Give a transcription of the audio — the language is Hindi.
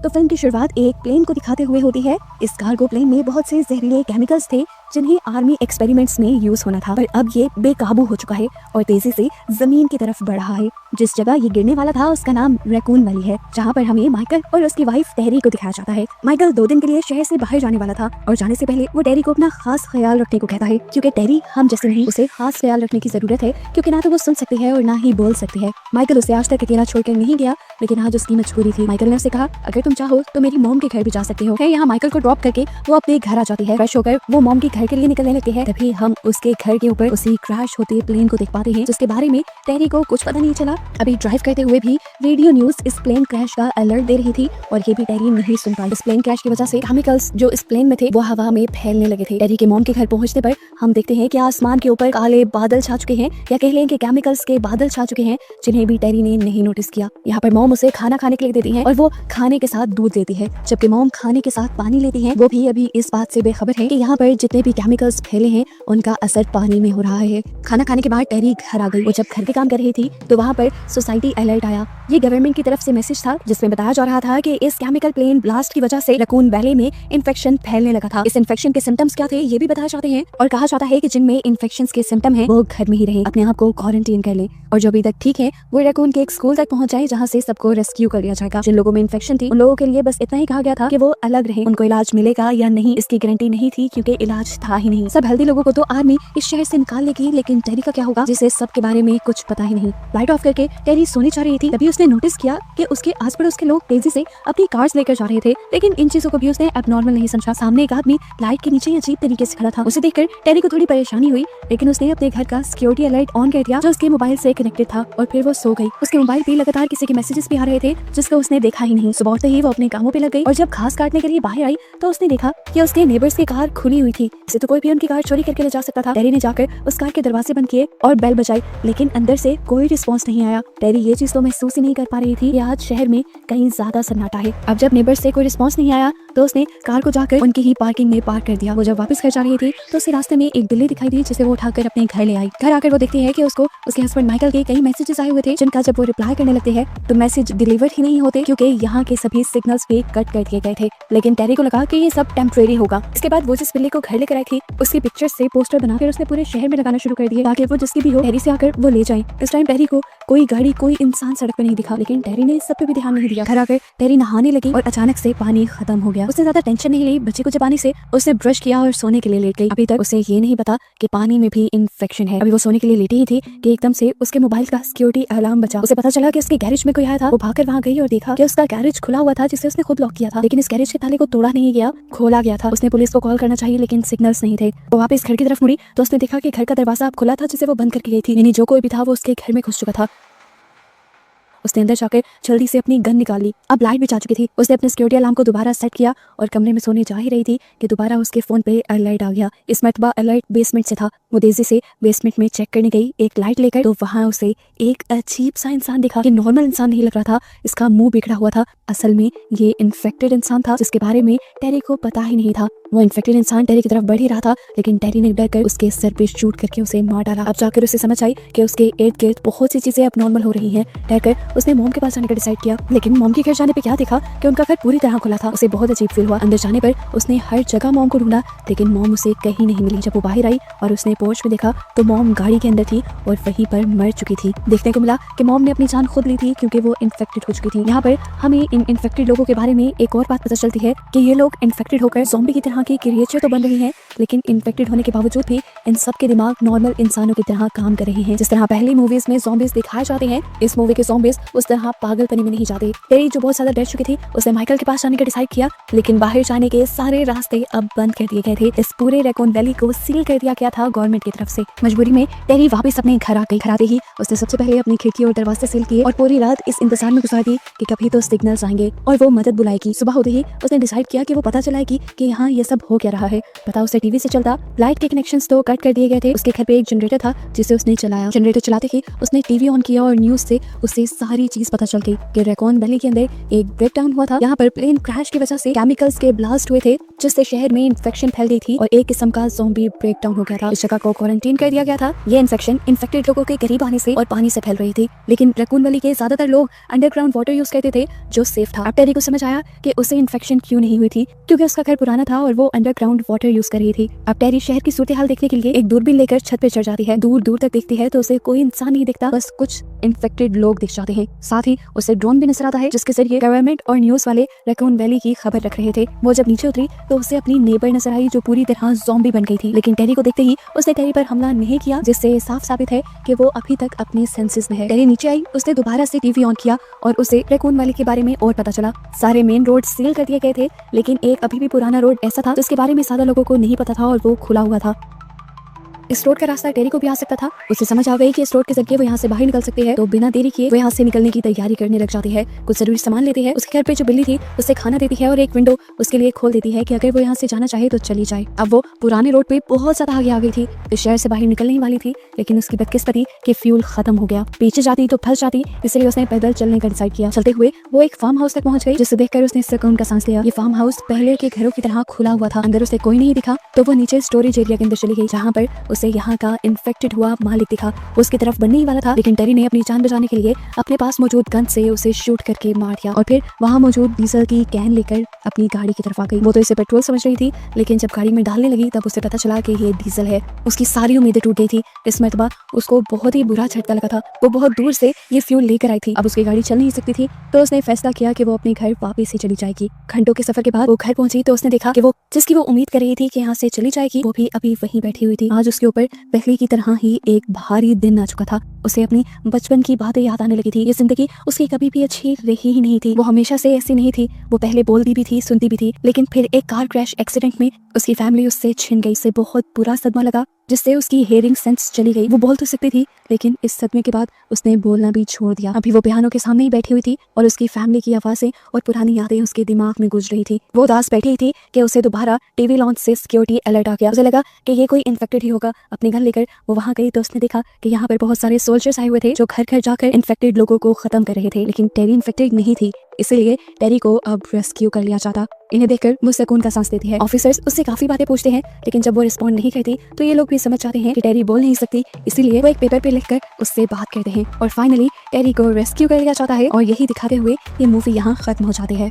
तो फिल्म की शुरुआत एक प्लेन को दिखाते हुए होती है। इस कार्गो प्लेन में बहुत से जहरीले केमिकल्स थे जिन्हें आर्मी एक्सपेरिमेंट्स में यूज होना था, पर अब ये बेकाबू हो चुका है और तेजी से जमीन की तरफ बढ़ रहा है। जिस जगह ये गिरने वाला था उसका नाम रैकून वैली है, जहाँ पर हमें माइकल और उसकी वाइफ टेरी को दिखाया जाता है। माइकल 2 दिन के लिए शहर से बाहर जाने वाला था और जाने से पहले वो टेरी को अपना खास ख्याल रखने को कहता है, क्योंकि टेरी हम जैसे नहीं, उसे खास ख्याल रखने की जरूरत है, क्योंकि ना तो वो सुन सकती है और ना ही बोल सकती है। माइकल उसे आज तक अकेला छोड़कर नहीं गया, लेकिन आज उसकी मजबूरी थी। माइकल ने उसे कहा, अगर तुम चाहो तो मेरी मॉम के घर भी जा सकते हो। यहाँ माइकल को ड्रॉप करके वो अपने घर आ जाती है। फ्रेश होकर वो मॉम के घर के लिए निकलने लगती है। तभी हम उसके घर के ऊपर उसी क्रैश होते प्लेन को देख पाते हैं, जिसके बारे में टेरी को कुछ पता नहीं चला। अभी ड्राइव करते हुए भी रेडियो न्यूज इस प्लेन क्रैश का अलर्ट दे रही थी और ये भी टेरी नहीं सुन पाई। इस प्लेन क्रैश की वजह से केमिकल्स जो इस प्लेन में थे वो हवा में फैलने लगे थे। टेरी के मॉम के घर पहुंचने पर हम देखते हैं कि आसमान के ऊपर काले बादल छा चुके हैं, या कह लें कि केमिकल्स के बादल छा चुके हैं, जिन्हें भी टेरी ने नहीं नोटिस किया। यहाँ पर मॉम उसे खाना खाने के लिए देती है और वो खाने के साथ दूध देती है, जबकि मॉम खाने के साथ पानी लेती है। वो भी अभी इस बात से बेखबर है कि यहाँ पर जितने भी केमिकल्स फैले हैं उनका असर पानी में हो रहा है। खाना खाने के बाद टेरी घर आ गई। वो जब घर के काम कर रही थी तो वहाँ पर सोसाइटी अलर्ट आया। ये गवर्नमेंट की तरफ से मैसेज था, जिसमें बताया जा रहा था कि इस केमिकल प्लेन ब्लास्ट की वजह से रैकून वैली में इन्फेक्शन फैलने लगा था। इस इन्फेक्शन के सिम्टम्स क्या थे ये भी बताया जाते हैं और कहा जाता है कि जिनमें इन्फेक्शन के सिम्टम है वो घर में ही रहे, अपने आप को क्वारंटीन कर ले और जो अभी तक ठीक है वो रैकून के एक स्कूल तक पहुंच जाए, जहाँ से सबको रेस्क्यू कर लिया जाएगा। जिन लोगों में इन्फेक्शन थी उन लोगों के लिए बस इतना ही कहा गया था कि वो अलग रहे। उनको इलाज मिलेगा या नहीं इसकी गारंटी नहीं थी, क्योंकि इलाज था ही नहीं। सब हेल्दी लोगों को तो आर्मी इस शहर से निकाल लेगी, लेकिन टेरी का क्या होगा, जिसे सब के बारे में कुछ पता ही नहीं। लाइट ऑफ करके टेरी सोने जा रही थी, तभी उसने नोटिस किया कि उसके आस पड़ोस के लोग तेजी से अपनी कार्स लेकर जा रहे थे, लेकिन इन चीजों को भी उसने एबनॉर्मल नहीं समझा। सामने एक आदमी लाइट के नीचे अजीब तरीके से खड़ा था। उसे देखकर टेरी को थोड़ी परेशानी हुई, लेकिन उसने अपने घर का सिक्योरिटी अलर्ट ऑन कर दिया जो उसके मोबाइल से कनेक्टेड था और फिर वो सो गई। उसके मोबाइल पे लगातार किसी के मैसेजेस भी आ रहे थे, जिसको उसने देखा ही नहीं। सुबह उठते ही वो अपने कामों पे लग गई और जब घास काटने के लिए बाहर आई तो उसने देखा कि उसके नेबर्स की कार खुली हुई थी। इसे तो कोई भी उनकी कार चोरी करके ले जा सकता था। टेरी ने जाकर उस कार के दरवाजे बंद किए और बेल बजाई, लेकिन अंदर से कोई रिस्पॉन्स नहीं आया। टेरी ये चीज तो महसूस ही नहीं कर पा रही थी कि आज शहर में कहीं ज्यादा सन्नाटा है। अब जब नेबर्स से कोई रिस्पॉन्स नहीं आया तो उसने कार को जाकर उनकी ही पार्किंग में पार्क कर दिया। वो जब वापस घर जा रही थी तो उसे रास्ते में एक बिल्ली दिखाई दी, जिसे वो उठाकर अपने घर ले आई। घर आकर वो देखती है कि उसको उसके हस्बैंड माइकल के कई मैसेजेस आए हुए थे, जिनका जब वो रिप्लाई करने लगते हैं तो मैसेज डिलीवर ही नहीं होते, क्योंकि यहाँ के सभी सिग्नल्स पे कट कर दिए गए थे। लेकिन टेरी को लगा कि ये सब टेम्परेरी होगा। इसके बाद वो जिस बिल्ली को घर लेकर आई थी उसकी पिक्चर्स से पोस्टर बनाकर उसने पूरे शहर में लगाना शुरू कर दिए, ताकि वो जिसकी भी हो टेरी से आकर वो ले जाए। इस टाइम टेरी को कोई गाड़ी कोई इंसान सड़क पर नहीं दिखा, लेकिन टेरी ने इस सब पे भी ध्यान नहीं दिया। घर आकर टेरी नहाने लगी और अचानक से पानी खत्म हो गया। उसने ज्यादा टेंशन नहीं ली, बच्चे को जबानी से उसने ब्रश किया और सोने के लिए लेट गई। अभी तक उसे ये नहीं पता कि पानी में भी इन्फेक्शन है। अभी वो सोने के लिए लेटी ही थी कि एकदम से उसके मोबाइल का सिक्योरिटी अलार्म बजा। उसे पता चला कि उसके गैरेज में कोई आया था। वो भागकर वहाँ गई और देखा कि उसका गैरेज खुला हुआ था, जिसे उसने खुद लॉक किया था, लेकिन इस गैरेज के ताले को तोड़ा नहीं गया, खोला गया था। उसने पुलिस को कॉल करना चाहिए, लेकिन सिग्नल्स नहीं थे। वो वापस घर की तरफ मुड़ी तो उसने देखा कि घर का दरवाजा अब खुला था, जिसे वो बंद करके गई थी। यानी जो कोई भी था वो उसके घर में घुस चुका था। उसने अंदर जाकर जल्दी से अपनी गन निकाली। अब लाइट भी जा चुकी थी। उसने अपने सिक्योरिटी अलार्म को दोबारा सेट किया और कमरे में सोने जा ही रही थी कि दोबारा उसके फोन पे अलर्ट आ गया। इस मरतबा अलर्ट बेसमेंट से था। वो तेजी से बेसमेंट में चेक करने गई एक लाइट लेकर, तो वहाँ उसे एक अजीब सा इंसान दिखा। कि नॉर्मल इंसान नहीं लग रहा था, इसका मुंह बिगड़ा हुआ था। असल में ये इन्फेक्टेड इंसान था, जिसके बारे में टेरी को पता ही नहीं था। वो इन्फेक्टेड इंसान टेरी की तरफ बढ़ ही रहा था, लेकिन टेरी ने डरकर उसके सर पे शूट करके उसे मार डाला। अब जाकर उसे समझ आई कि उसके इर्द गिर्द बहुत सी चीजें अब नॉर्मल हो रही हैं। डरकर उसने मॉम के पास जाने का डिसाइड किया, लेकिन मॉम के घर जाने पे क्या देखा कि उनका घर पूरी तरह खुला था। उसे बहुत अजीब फील हुआ। अंदर जाने पर उसने हर जगह मॉम को ढूंढा, लेकिन मॉम उसे कहीं नहीं मिली। जब वो बाहर आई और उसने पोर्च में देखा तो मॉम गाड़ी के अंदर थी और वहीं पर मर चुकी थी। देखने को मिला कि मॉम ने अपनी जान खुद ली थी, क्योंकि वो इन्फेक्टेड हो चुकी थी। यहाँ पर हमें इन इन्फेक्टेड लोगों के बारे में एक और बात पता चलती है कि ये लोग इन्फेक्टेड होकर ज़ॉम्बी की तरह की क्रिएचर तो बन रही हैं, लेकिन इन्फेक्टेड होने के बावजूद भी इन सब के दिमाग नॉर्मल इंसानों की तरह काम कर रहे हैं। जिस तरह पहली मूवीज में ज़ॉम्बीज दिखाए जाते हैं, इस मूवी के ज़ॉम्बीज उस तरह पागलपनी में नहीं जाते। टेरी जो बहुत ज्यादा डर चुकी थी, उसने माइकल के पास जाने का डिसाइड किया, लेकिन बाहर जाने के सारे रास्ते अब बंद कर दिए गए थे। इस पूरे रैकून वैली को सील कर दिया गया था गवर्नमेंट की तरफ से। मजबूरी में टेरी वापस अपने घर आ गई। घर आते ही उसने सबसे पहले अपनी खिड़की और दरवाजे सील किए और पूरी रात इस इंतजार में गुजार दी कि कभी तो सिग्नल्स आएंगे और वो मदद बुलाएगी। सुबह होते ही उसने डिसाइड किया कि वो पता चलाएगी कि यहाँ ये सब हो क्या रहा है, पता उसे टीवी से चलता लाइट के कनेक्शंस तो कट कर दिए गए थे। उसके घर पे एक जनरेटर था जिसे उसने चलाया। जनरेटर चलाते ही उसने टीवी ऑन किया और न्यूज से उसे सारी चीज पता चल गई कि रैकून वैली के अंदर एक ब्रेकडाउन हुआ था। यहाँ पर प्लेन क्रैश की वजह से केमिकल्स के ब्लास्ट हुए थे, जिससे शहर में इन्फेक्शन फैल गई थी और एक किस्म का ज़ॉम्बी ब्रेकडाउन हो गया था। इस जगह को क्वारंटीन कर दिया गया था। ये इन्फेक्शन इन्फेक्टेड लोगों के करीब आने से और पानी से फैल रही थी, लेकिन रैकून वैली के ज्यादातर लोग अंडरग्राउंड वाटर यूज करते थे जो सेफ था। अब टेरी को समझ आया कि उसे इन्फेक्शन क्यों नहीं हुई थी, क्योंकि उसका घर पुराना था और वो अंडरग्राउंड वाटर यूज कर रही थी। अब टेरी शहर की सूरत हाल देखने के लिए एक दूरबीन लेकर छत पे चढ़ जाती है। दूर दूर तक देखती है तो उसे कोई इंसान नहीं दिखता, बस कुछ इन्फेक्टेड लोग दिख जाते हैं। साथ ही उसे ड्रोन भी नजर आता है जिसके जरिए गवर्नमेंट और न्यूज वाले रैकून वैली की खबर रख रहे थे। वो जब नीचे उतरी तो उसे अपनी नेबर नजर आई जो पूरी तरह ज़ॉम्बी बन गई थी, लेकिन टेरी को देखते ही उसने टेरी पर हमला नहीं किया, जिससे साफ साबित है कि वो अभी तक अपने सेंसेस में है। टेरी नीचे आई, उसने दोबारा से टीवी ऑन किया और उसे रैकून वैली के बारे में और पता चला। सारे मेन रोड सील कर दिए गए थे, लेकिन एक अभी भी पुराना रोड ऐसा था जिसके बारे में ज्यादा लोगों को नहीं पता था और वो खुला हुआ था। इस रोड का रास्ता टेरी को भी आ सकता था। उसे समझ आ गई कि इस रोड के जरिए वो यहाँ से बाहर निकल सकती है, तो बिना देरी किए वो यहाँ से निकलने की तैयारी करने लग जाती है। कुछ जरूरी सामान लेती है, उसके घर पे जो बिल्ली थी उसे खाना देती है और एक विंडो उसके लिए खोल देती है कि अगर वो यहाँ से जाना चाहे तो चली जाए। अब वो पुराने रोड पे बहुत ज्यादा आगे आ गई थी, इस शहर से बाहर निकलने ही वाली थी, लेकिन उसकी बदकिस्मती कि फ्यूल खत्म हो गया। पीछे जाती तो फंस जाती, इसलिए उसने पैदल चलने का डिसाइड किया। चलते हुए वो एक फार्म हाउस तक पहुंच गई, जिसे देखकर उसने सुकून का सांस लिया। ये फार्म हाउस पहले के घरों की तरह खुला हुआ था, अंदर उसे कोई नहीं दिखा, तो वो नीचे स्टोरेज एरिया के अंदर चली गई, जहाँ पर उसे यहाँ का इन्फेक्टेड हुआ मालिक दिखा। उसकी तरफ बढ़ने ही वाला था, लेकिन टेरी ने अपनी जान बचाने के लिए अपने पास मौजूद गन से उसे शूट करके मार दिया और फिर वहाँ मौजूद डीजल की कैन लेकर अपनी गाड़ी की तरफ आ गई। वो तो इसे पेट्रोल समझ रही थी, लेकिन जब गाड़ी में डालने लगी तब उसे पता चला कि ये डीजल है। उसकी सारी उम्मीदें टूट गई थी। इस मरतबा उसको बहुत ही बुरा झटका लगा था। वो बहुत दूर से ये फ्यूल लेकर आई थी, अब उसकी गाड़ी चल नहीं सकती थी, तो उसने फैसला किया कि वो अपने घर वापस ही चली जाएगी। घंटों के सफर के बाद वो घर पहुंची तो उसने देखा कि वो जिसकी वो उम्मीद कर रही थी कि यहाँ से चली जाएगी, वो भी अभी वहीं बैठी हुई थी। आज उसके ऊपर पहले की तरह ही एक भारी दिन आ चुका था। उसे अपनी बचपन की बातें याद आने लगी थी। ये जिंदगी उसकी कभी भी अच्छी रही ही नहीं थी। वो हमेशा से ऐसी नहीं थी। वो पहले बोलती भी थी, सुनती भी थी, लेकिन फिर एक कार क्रैश एक्सीडेंट में उसकी फैमिली उससे छिन गई। उसे बहुत बुरा सदमा लगा, जिससे उसकी हियरिंग सेंस चली गई। वो बोल तो सकती थी, लेकिन इस सदमे के बाद उसने बोलना भी छोड़ दिया। अभी वो पियानो के सामने ही बैठी हुई थी और उसकी फैमिली की आवाजें और पुरानी यादें उसके दिमाग में गुजर रही थी। वो उदास बैठी थी कि उसे दोबारा टीवी लॉन्च से सिक्योरिटी अलर्ट आ गया। उसे लगा कि ये कोई इन्फेक्टेड ही होगा। अपने गन लेकर वो वहाँ गई तो उसने देखा कि यहाँ पर बहुत सारे सोल्जर्स आए हुए थे जो घर घर जाकर इन्फेक्टेड लोगों को खत्म कर रहे थे, लेकिन टेरी इन्फेक्टेड नहीं थी, इसलिए टेरी को अब रेस्क्यू कर लिया जाता। इन्हें देखकर वो सुकून का सांस लेती है। ऑफिसर्स उससे काफी बातें पूछते हैं, लेकिन जब वो रिस्पॉन्ड नहीं करती तो ये लोग भी समझ जाते हैं कि टेरी बोल नहीं सकती, इसीलिए वो एक पेपर पे लिखकर उससे बात करते हैं और फाइनली टेरी को रेस्क्यू कर लिया जाता है। और यही दिखाते हुए ये मूवी यहाँ खत्म हो जाती है।